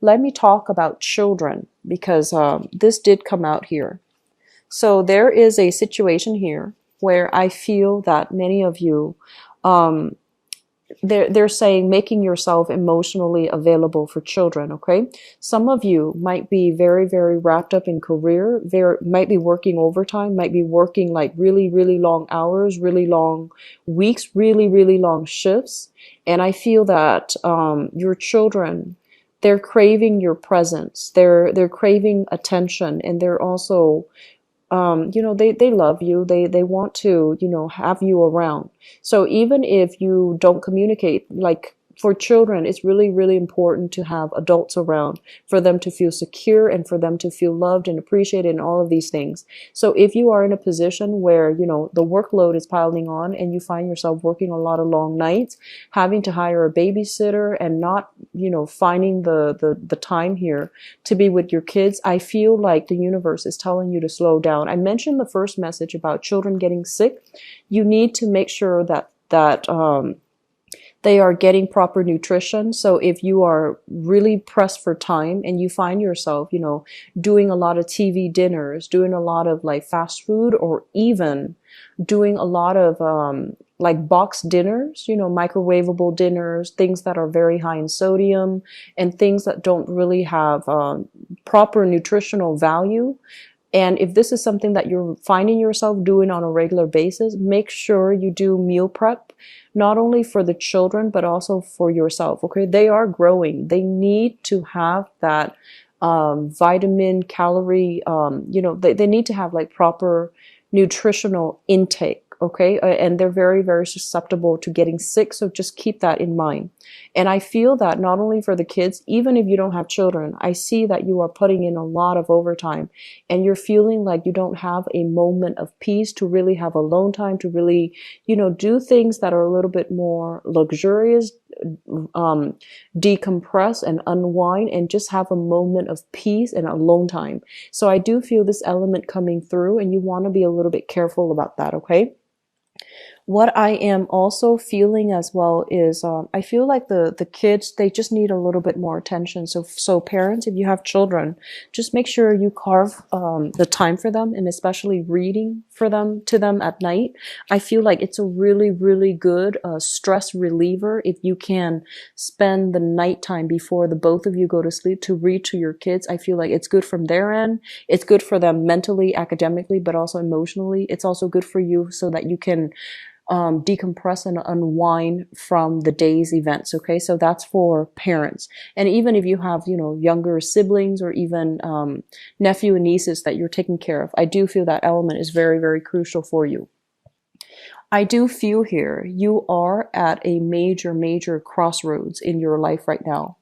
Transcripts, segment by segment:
let me talk about children because this did come out here. So there is a situation here where I feel that many of you, um, they're saying making yourself emotionally available for children. Okay, some of you might be very very wrapped up in career, very might be working overtime, might be working like really really long hours, really long weeks, really really long shifts, and I feel that your children, they're craving your presence, they're craving attention, and they're also they love you. They want to, have you around. So even if you don't communicate, like for children, it's really, really important to have adults around for them to feel secure and for them to feel loved and appreciated and all of these things. So if you are in a position where, the workload is piling on and you find yourself working a lot of long nights, having to hire a babysitter and not, finding the time here to be with your kids, I feel like the universe is telling you to slow down. I mentioned the first message about children getting sick. You need to make sure that they are getting proper nutrition. So if you are really pressed for time and you find yourself, doing a lot of TV dinners, doing a lot of like fast food, or even doing a lot of like box dinners, microwavable dinners, things that are very high in sodium and things that don't really have proper nutritional value. And if this is something that you're finding yourself doing on a regular basis, make sure you do meal prep, not only for the children, but also for yourself. Okay. They are growing. They need to have that, vitamin, calorie, they need to have like proper nutritional intake. Okay. And they're very, very susceptible to getting sick. So just keep that in mind. And I feel that not only for the kids, even if you don't have children, I see that you are putting in a lot of overtime and you're feeling like you don't have a moment of peace to really have alone time, to really, do things that are a little bit more luxurious, decompress and unwind and just have a moment of peace and alone time. So I do feel this element coming through and you want to be a little bit careful about that. Okay. What I am also feeling as well is I feel like the kids, they just need a little bit more attention. So parents, if you have children, just make sure you carve the time for them, and especially reading to them at night. I feel like it's a really, really good stress reliever if you can spend the nighttime before the both of you go to sleep to read to your kids. I feel like it's good from their end. It's good for them mentally, academically, but also emotionally. It's also good for you so that you can decompress and unwind from the day's events. Okay. So that's for parents. And even if you have, younger siblings or even, nephew and nieces that you're taking care of, I do feel that element is very, very crucial for you. I do feel here you are at a major, major crossroads in your life right now.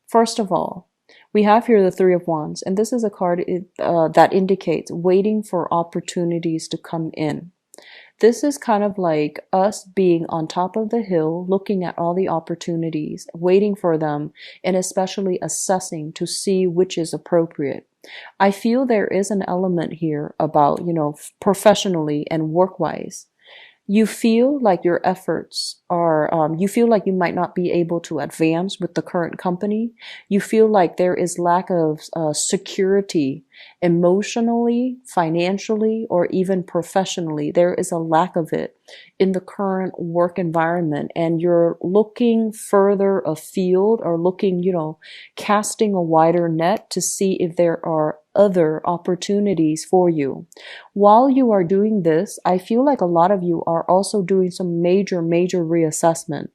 First of all, we have here the Three of Wands, and this is a card that indicates waiting for opportunities to come in. This is kind of like us being on top of the hill, looking at all the opportunities, waiting for them, and especially assessing to see which is appropriate. I feel there is an element here about, professionally and work-wise. You feel like your efforts are, you feel like you might not be able to advance with the current company. You feel like there is lack of security emotionally, financially, or even professionally. There is a lack of it in the current work environment, and you're looking further afield or looking, casting a wider net to see if there are other opportunities for you. While you are doing this, I feel like a lot of you are also doing some major, major reassessment.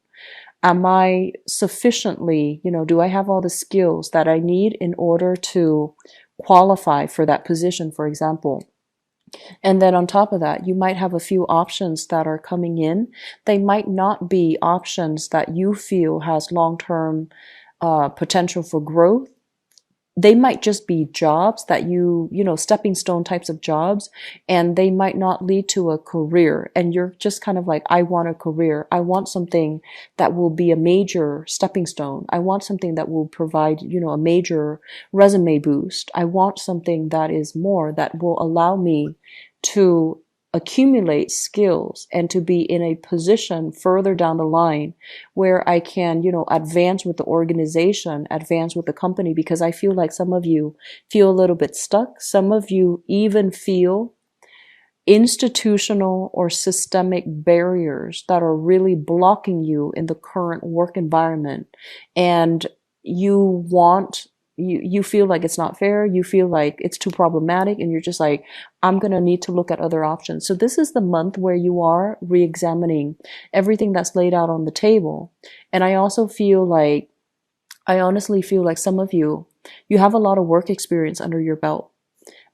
Am I sufficiently, do I have all the skills that I need in order to qualify for that position, for example? And then on top of that, you might have a few options that are coming in. They might not be options that you feel has long-term potential for growth. They might just be jobs that stepping stone types of jobs, and they might not lead to a career. And you're just kind of like, I want a career. I want something that will be a major stepping stone. I want something that will provide, a major resume boost. I want something that is more, that will allow me to accumulate skills and to be in a position further down the line where I can, advance with the organization, advance with the company, because I feel like some of you feel a little bit stuck. Some of you even feel institutional or systemic barriers that are really blocking you in the current work environment. And you feel like it's not fair, you feel like it's too problematic, and you're just like, I'm going to need to look at other options. So this is the month where you are re-examining everything that's laid out on the table. And I honestly feel like some of you have a lot of work experience under your belt,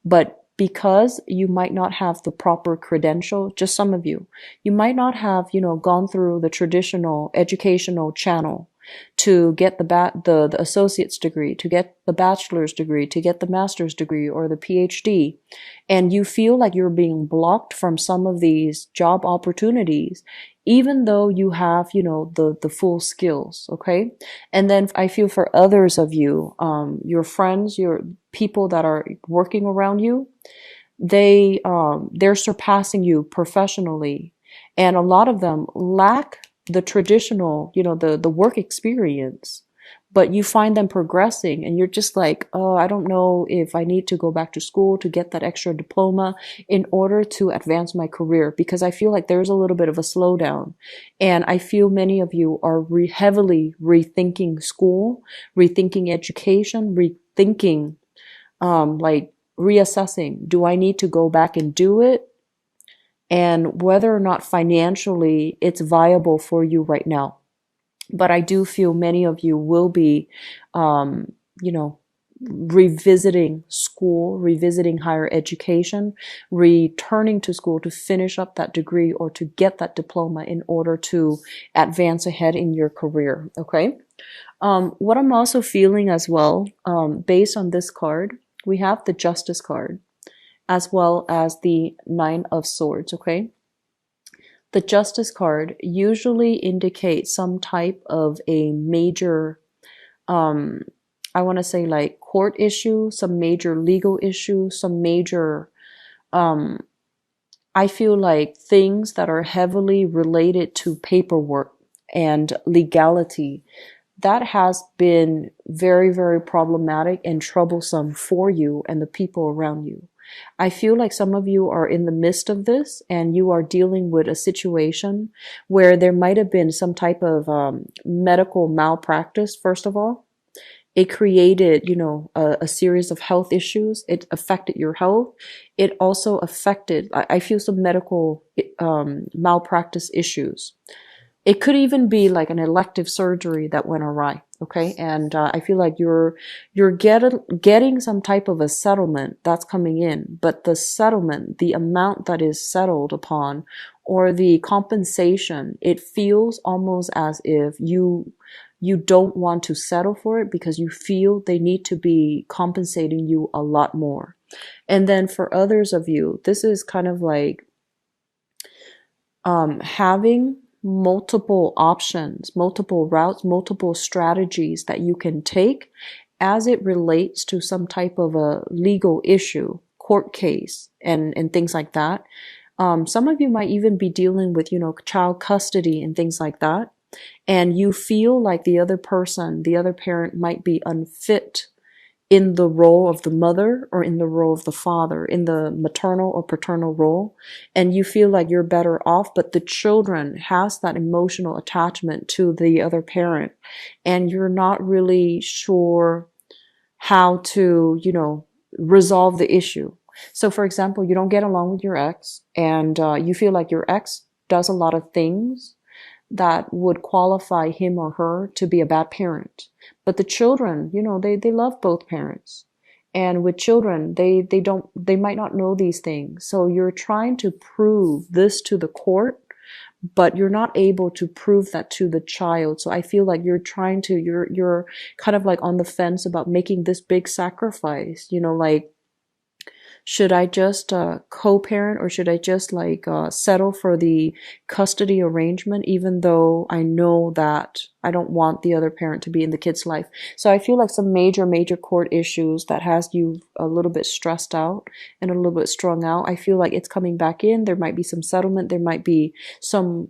but because you might not have the proper credential, just some of you might not have, gone through the traditional educational channel to get the associate's degree, to get the bachelor's degree, to get the master's degree or the PhD. And you feel like you're being blocked from some of these job opportunities, even though you have, the full skills. Okay. And then I feel for others of you, your friends, your people that are working around you, they're surpassing you professionally. And a lot of them lack the traditional, the work experience, but you find them progressing and you're just like, oh, I don't know if I need to go back to school to get that extra diploma in order to advance my career, because I feel like there's a little bit of a slowdown. And I feel many of you are heavily rethinking school, rethinking education, rethinking, like reassessing, do I need to go back and do it? And whether or not financially it's viable for you right now. But I do feel many of you will be, revisiting school, revisiting higher education, returning to school to finish up that degree or to get that diploma in order to advance ahead in your career. Okay. What I'm also feeling as well, based on this card, we have the Justice card, as well as the Nine of Swords, okay? The Justice card usually indicates some type of a major, I want to say like court issue, some major legal issue, some major, I feel like things that are heavily related to paperwork and legality. That has been very, very problematic and troublesome for you and the people around you. I feel like some of you are in the midst of this and you are dealing with a situation where there might have been some type of medical malpractice, first of all. It created, a series of health issues. It affected your health. It also affected, I feel, some medical malpractice issues. It could even be like an elective surgery that went awry. Okay. And I feel like you're getting some type of a settlement that's coming in, but the settlement, the amount that is settled upon, or the compensation, it feels almost as if you don't want to settle for it because you feel they need to be compensating you a lot more. And then for others of you, this is kind of like having multiple options, multiple routes, multiple strategies that you can take as it relates to some type of a legal issue, court case, and things like that. Some of you might even be dealing with, child custody and things like that. And you feel like the other person, the other parent might be unfit in the role of the mother or in the role of the father, in the maternal or paternal role, and you feel like you're better off, but the children has that emotional attachment to the other parent, and you're not really sure how to, resolve the issue. So for example, you don't get along with your ex, and you feel like your ex does a lot of things that would qualify him or her to be a bad parent. But the children, they love both parents. And with children, they might not know these things. So you're trying to prove this to the court, but you're not able to prove that to the child. So I feel like you're kind of like on the fence about making this big sacrifice, like Should I just co-parent, or should I just settle for the custody arrangement, even though I know that I don't want the other parent to be in the kid's life? So I feel like some major court issues that has you a little bit stressed out and a little bit strung out. I feel like it's coming back in. There might be some settlement. There might be some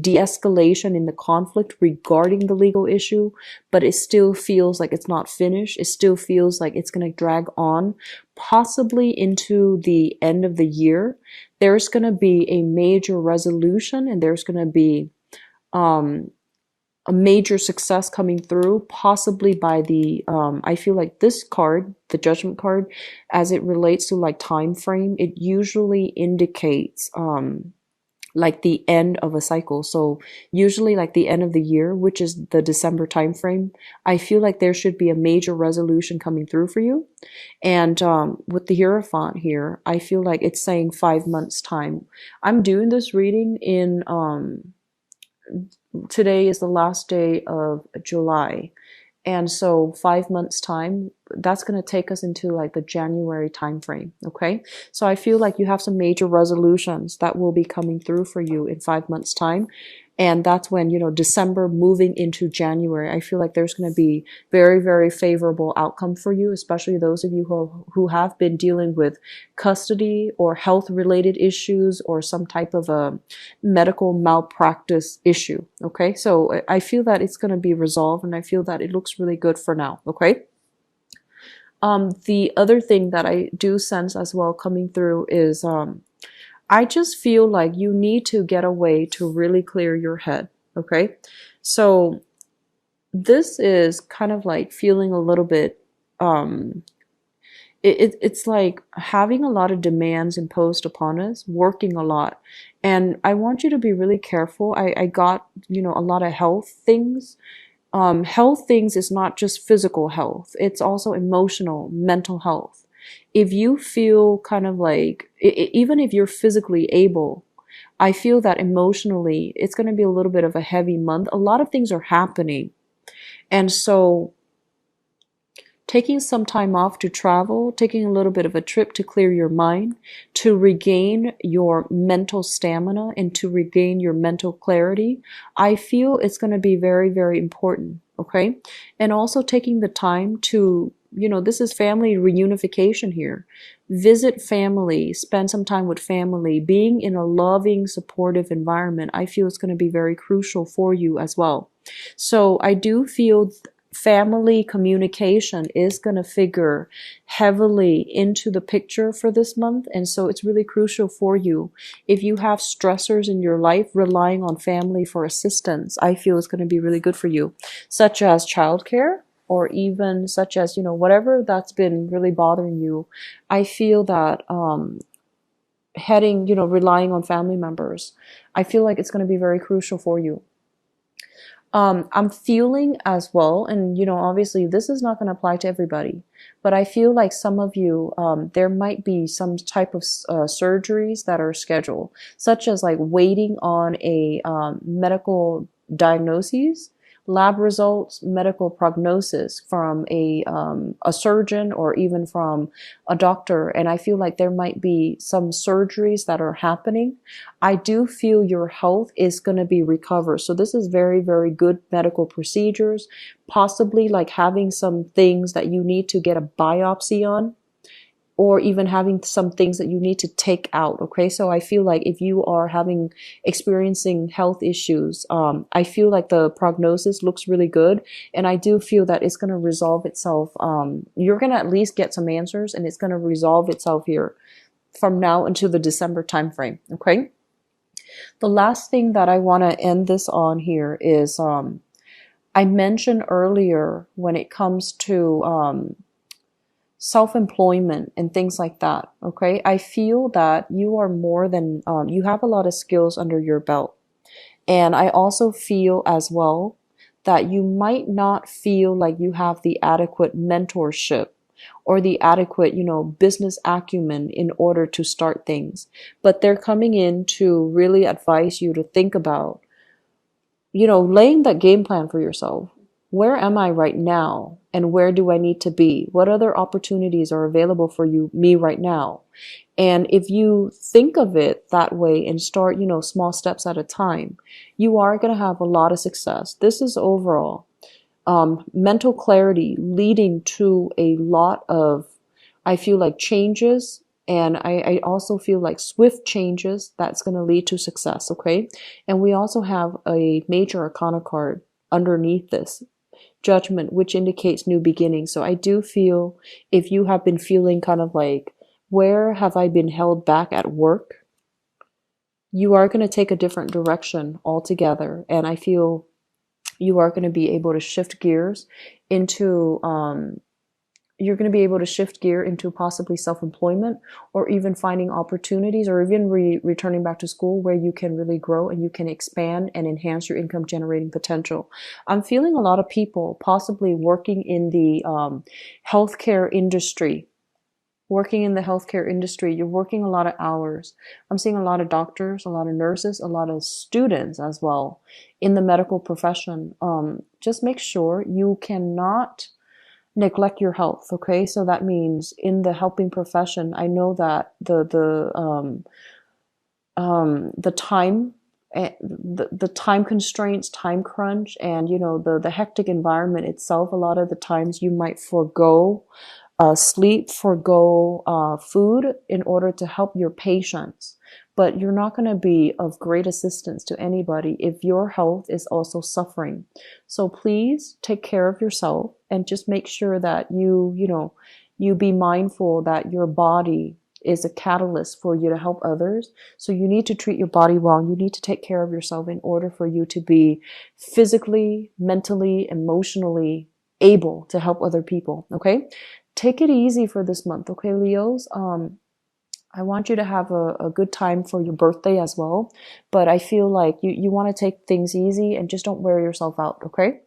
de-escalation in the conflict regarding the legal issue, but it still feels like it's not finished. It still feels like it's going to drag on, possibly into the end of the year. There's going to be a major resolution, and there's going to be a major success coming through, possibly by the I feel like this card, the Judgment card, as it relates to like time frame, it usually indicates like the end of a cycle. So usually like the end of the year, which is the December time frame, I feel like there should be a major resolution coming through for you. And with the Hierophant here, I feel like it's saying 5 months time. I'm doing this reading in today is the last day of July. And so 5 months time, that's going to take us into like the January time frame. Okay. So I feel like you have some major resolutions that will be coming through for you in 5 months time. And that's when, December moving into January, I feel like there's going to be very favorable outcome for you, especially those of you who have been dealing with custody or health related issues or some type of a medical malpractice issue. Okay. So I feel that it's going to be resolved, and I feel that it looks really good for now. Okay. The other thing that I do sense as well coming through is, I just feel like you need to get away to really clear your head. Okay. So this is kind of like feeling a little bit, it's like having a lot of demands imposed upon us, working a lot. And I want you to be really careful. I got, a lot of health things. Health things is not just physical health. It's also emotional, mental health. If you feel kind of like, even if you're physically able, I feel that emotionally it's going to be a little bit of a heavy month. A lot of things are happening. And so taking some time off to travel, taking a little bit of a trip to clear your mind, to regain your mental stamina and to regain your mental clarity, I feel it's going to be very important. Okay. And also taking the time to, this is family reunification here. Visit family, spend some time with family, being in a loving, supportive environment. I feel it's going to be very crucial for you as well. So I do feel family communication is going to figure heavily into the picture for this month. And so it's really crucial for you. If you have stressors in your life, relying on family for assistance, I feel it's going to be really good for you, such as childcare, or even such as, whatever that's been really bothering you. I feel that relying on family members, I feel like it's going to be very crucial for you. I'm feeling as well, and obviously this is not going to apply to everybody, but I feel like some of you, there might be some type of surgeries that are scheduled, such as like waiting on a medical diagnosis, lab results, medical prognosis from a surgeon or even from a doctor. And I feel like there might be some surgeries that are happening. I do feel your health is going to be recovered. So this is very good medical procedures, possibly like having some things that you need to get a biopsy on, or even having some things that you need to take out. Okay. So I feel like if you are experiencing health issues, I feel like the prognosis looks really good. And I do feel that it's going to resolve itself. You're going to at least get some answers, and it's going to resolve itself here from now until the December timeframe. Okay. The last thing that I want to end this on here is, I mentioned earlier when it comes to, self-employment and things like that. Okay. I feel that you are more than, you have a lot of skills under your belt. And I also feel as well that you might not feel like you have the adequate mentorship or the adequate, business acumen in order to start things. But they're coming in to really advise you to think about, laying that game plan for yourself. Where am I right now? and where do I need to be? What other opportunities are available for me right now? And if you think of it that way and start, small steps at a time, you are going to have a lot of success. This is overall mental clarity leading to a lot of, I feel like, changes. And I also feel like swift changes that's going to lead to success. Okay. And we also have a major arcana card underneath this, Judgment, which indicates new beginnings. So I do feel, if you have been feeling kind of like, where have I been held back at work? You are going to take a different direction altogether. And I feel you are going to be able to shift gears into, you're going to be able to shift gear into possibly self-employment, or even finding opportunities, or even returning back to school where you can really grow and you can expand and enhance your income generating potential. I'm feeling a lot of people possibly working in the healthcare industry. You're working a lot of hours. I'm seeing a lot of doctors, a lot of nurses, a lot of students as well in the medical profession. Just make sure you cannot neglect your health. Okay, so that means in the helping profession, I know that the time, the time constraints, time crunch, and the hectic environment itself. A lot of the times you might forego sleep, forego food in order to help your patients. But you're not going to be of great assistance to anybody if your health is also suffering. So please take care of yourself and just make sure that you be mindful that your body is a catalyst for you to help others. So you need to treat your body well. You need to take care of yourself in order for you to be physically, mentally, emotionally able to help other people. Okay? Take it easy for this month, okay, Leos? I want you to have a good time for your birthday as well. But I feel like you want to take things easy and just don't wear yourself out, okay?